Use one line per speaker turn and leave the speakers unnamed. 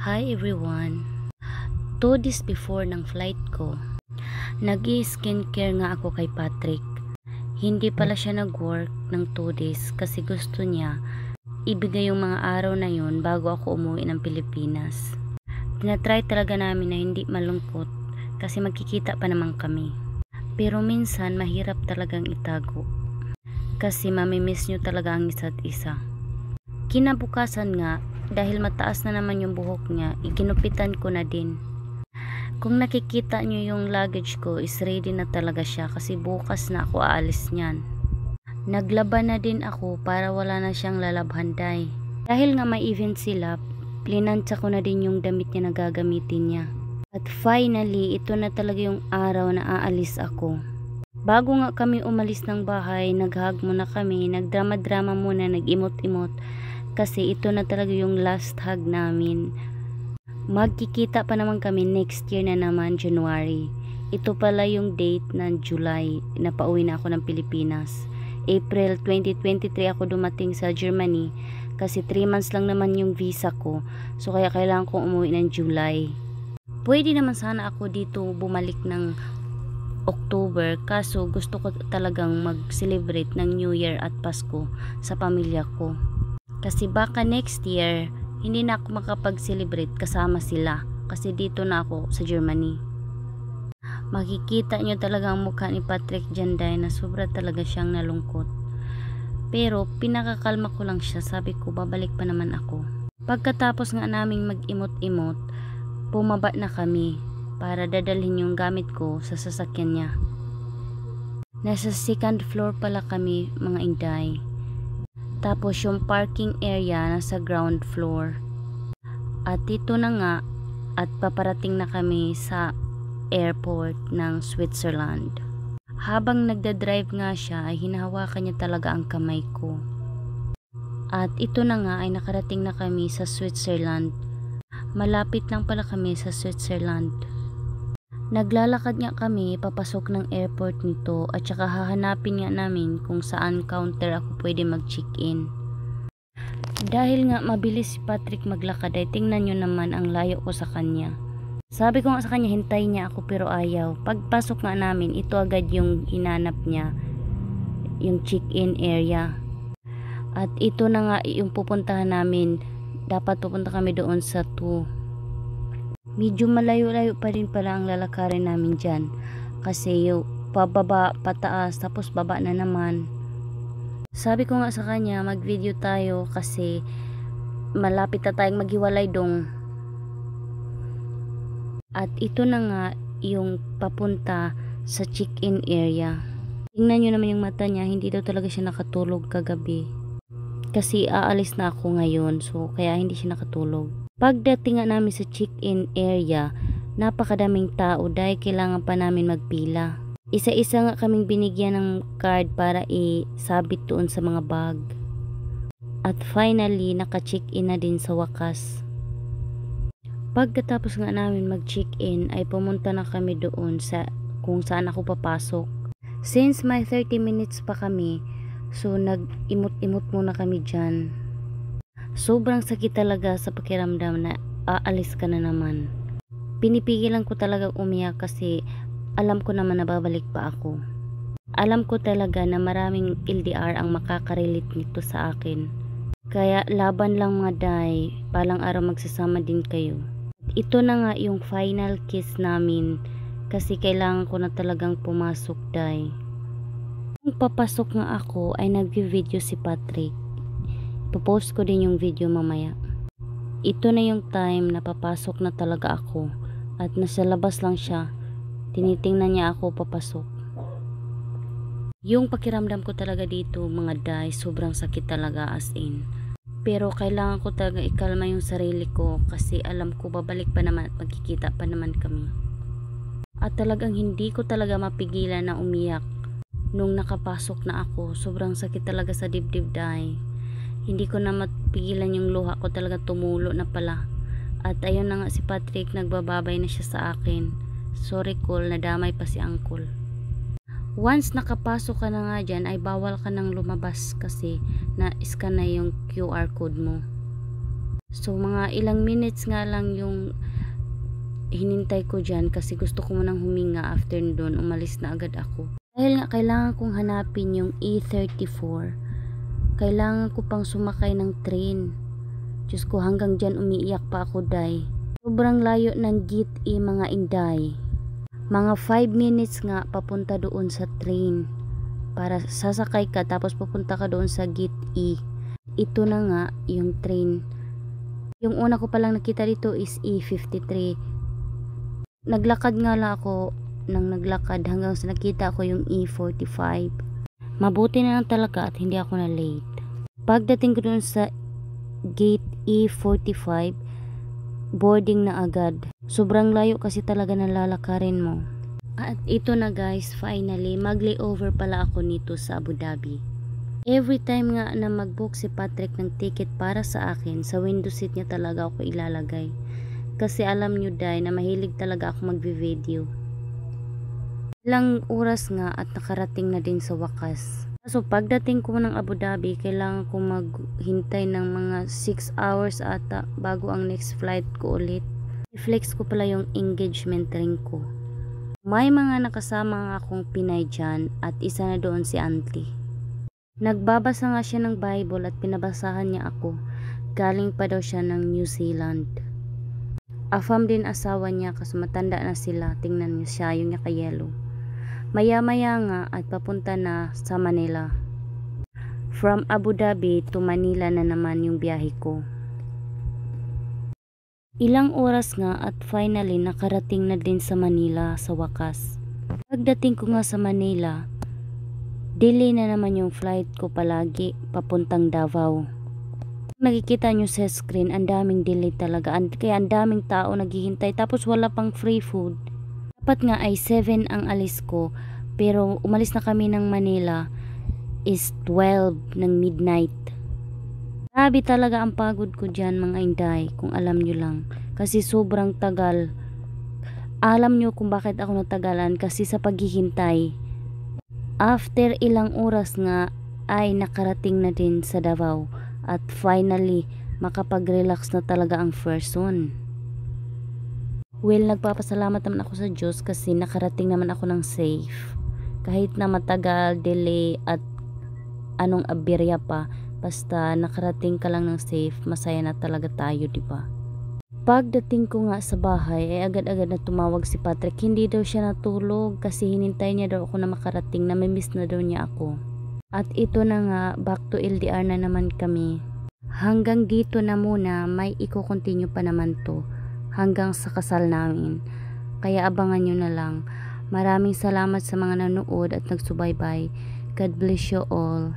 Hi everyone! 2 days before ng flight ko, nag-i-skincare nga ako kay Patrick. Hindi pala siya nag-work ng 2 days kasi gusto niya ibigay yung mga araw na yun bago ako umuwi ng Pilipinas. Tinatry talaga namin na hindi malungkot kasi magkikita pa naman kami. Pero minsan mahirap talagang itago kasi mamimiss nyo talaga ang isa't isa. Kinabukasan nga, dahil mataas na naman yung buhok niya, iginupitan ko na din. Kung nakikita nyo yung luggage ko, is ready na talaga siya kasi bukas na ako aalis niyan. Naglaban na din ako para wala na siyang lalabhanday. Dahil nga may event sila, plinantsa ko na din yung damit niya na gagamitin niya. At finally, ito na talaga yung araw na aalis ako. Bago nga kami umalis ng bahay, naghag muna kami, nagdrama-drama muna, nag-imot-imot. Kasi ito na talaga yung last hug namin. Magkikita pa naman kami next year na naman, January. Ito pala yung date ng July na pauwi na ako ng Pilipinas. April 2023 ako dumating sa Germany kasi 3 months lang naman yung visa ko. So kaya kailangan kong umuwi ng July. Pwede naman sana ako dito bumalik ng October, kaso gusto ko talagang mag-celebrate ng New Year at Pasko sa pamilya ko. Kasi baka next year, hindi na ako makapag-celebrate kasama sila. Kasi dito na ako sa Germany. Makikita nyo talaga ang mukha ni Patrick Janday na sobra talaga siyang nalungkot. Pero pinakakalma ko lang siya. Sabi ko, babalik pa naman ako. Pagkatapos nga naming mag-imot-imot, bumaba na kami para dadalhin yung gamit ko sa sasakyan niya. Nasa 2nd floor pala kami, mga inday. Tapos yung parking area nasa ground floor. At ito na nga, at paparating na kami sa airport ng Switzerland. Habang nagdadrive nga siya ay hinahawakan niya talaga ang kamay ko. At ito na nga ay nakarating na kami sa Switzerland. Malapit lang pala kami sa Switzerland. Naglalakad nga kami papasok ng airport nito at saka hahanapin nga namin kung saan counter ako pwede mag-check-in. Dahil nga mabilis si Patrick maglakad ay tingnan nyo naman ang layo ko sa kanya. Sabi ko nga sa kanya hintay niya ako pero ayaw. Pagpasok nga namin ito agad yung hinanap niya, yung check-in area. At ito na nga yung pupuntahan namin. Dapat pupunta kami doon sa 2. Medyo malayo-layo pa rin pala ang lalakarin namin dyan. Kasi yung pababa, pataas, tapos baba na naman. Sabi ko nga sa kanya, mag-video tayo kasi malapit na tayong maghiwalay dong. At ito na nga yung papunta sa check-in area. Tingnan nyo naman yung mata niya, hindi daw talaga siya nakatulog kagabi. Kasi aalis na ako ngayon, so kaya hindi siya nakatulog. Pagdating nga namin sa check-in area, napakadaming tao dahil kailangan pa namin magpila. Isa-isa nga kaming binigyan ng card para isabit doon sa mga bag. At finally, naka-check-in na din sa wakas. Pagkatapos nga namin mag-check-in, ay pumunta na kami doon sa kung saan ako papasok. Since may 30 minutes pa kami, so nag-imot-imot muna kami dyan. Sobrang sakit talaga sa pakiramdam na aalis ka na naman. Pinipigilan ko talaga umiyak kasi alam ko naman na babalik pa ako. Alam ko talaga na maraming LDR ang makakarelate nito sa akin. Kaya laban lang mga day, palang araw magsasama din kayo. Ito na nga yung final kiss namin kasi kailangan ko na talagang pumasok day. Nung papasok nga ako ay nag-video si Patrick. Ipopost ko din yung video mamaya. Ito na yung time na papasok na talaga ako at nasa labas lang siya. Tinitingnan niya ako papasok. Yung pakiramdam ko talaga dito mga day, sobrang sakit talaga as in. Pero kailangan ko talaga ikalma yung sarili ko kasi alam ko babalik pa naman at magkikita pa naman kami. At talagang hindi ko talaga mapigilan na umiyak. Nung nakapasok na ako, sobrang sakit talaga sa dibdib day. Hindi ko na mapigilan yung luha ko, talaga tumulo na pala. At ayun na nga si Patrick, nagbababay na siya sa akin. Sorry Cole, nadamay pa si Uncle. Once nakapasok ka na nga dyan, ay bawal ka nang lumabas kasi na-scan na yung QR code mo. So mga ilang minutes nga lang yung hinintay ko dyan kasi gusto ko munang huminga. After doon umalis na agad ako. Dahil nga kailangan kong hanapin yung E34. Kailangan ko pang sumakay ng train. Diyos ko, hanggang dyan umiiyak pa ako, day. Sobrang layo ng Gate E, mga inday. Mga 5 minutes nga papunta doon sa train. Para sasakay ka tapos pupunta ka doon sa Gate E. Ito na nga yung train. Yung una ko palang nakita dito is E53. Naglakad nga lang ako nang naglakad hanggang sa nakita ko yung E45. Mabuti na lang talaga at hindi ako na late. Pagdating ko doon sa Gate E45, boarding na agad. Sobrang layo kasi talaga ng lalakarin mo. At ito na guys, finally mag-layover pala ako nito sa Abu Dhabi. Every time nga na mag-book si Patrick ng ticket para sa akin, sa window seat niya talaga ako ilalagay. Kasi alam nyo day na mahilig talaga ako mag-video. Ilang oras nga at nakarating na din sa wakas. So pagdating ko ng Abu Dhabi, kailangan ko maghintay ng mga 6 hours ata bago ang next flight ko ulit. I-flex ko pala yung engagement ring ko. May mga nakasama nga akong Pinay dyan at isa na doon si auntie. Nagbabasa nga siya ng Bible at pinabasahan niya ako. Galing pa daw siya ng New Zealand. Afam din asawa niya kasi matanda na sila. Tingnan niyo siya, yung naka-yellow. Maya-maya nga at papunta na sa Manila. From Abu Dhabi to Manila na naman yung biyahe ko. Ilang oras nga at finally nakarating na din sa Manila sa wakas. Pagdating ko nga sa Manila, delay na naman yung flight ko palagi papuntang Davao. Nakikita nyo sa screen, ang daming delay talaga. Kaya ang daming tao naghihintay tapos wala pang free food. Dapat nga ay 7 ang alis ko, pero umalis na kami ng Manila is 12 ng midnight. Grabe talaga ang pagod ko dyan mga inday, kung alam nyo lang. Kasi sobrang tagal. Alam nyo kung bakit ako natagalan, kasi sa paghihintay. After ilang oras nga ay nakarating na din sa Davao at finally makapag-relax na talaga ang person. Well, nagpapasalamat naman ako sa Diyos kasi nakarating naman ako ng safe. Kahit na matagal, delay at anong aberya pa, basta nakarating ka lang ng safe, masaya na talaga tayo, di ba? Pagdating ko nga sa bahay ay agad-agad na tumawag si Patrick. Hindi daw siya natulog kasi hinintay niya daw ako na makarating, na miss na daw niya ako. At ito na nga, back to LDR na naman kami. Hanggang dito na muna, may i-continue pa naman to hanggang sa kasal namin. Kaya abangan nyo na lang. Maraming salamat sa mga nanood at nagsubaybay. God bless you all.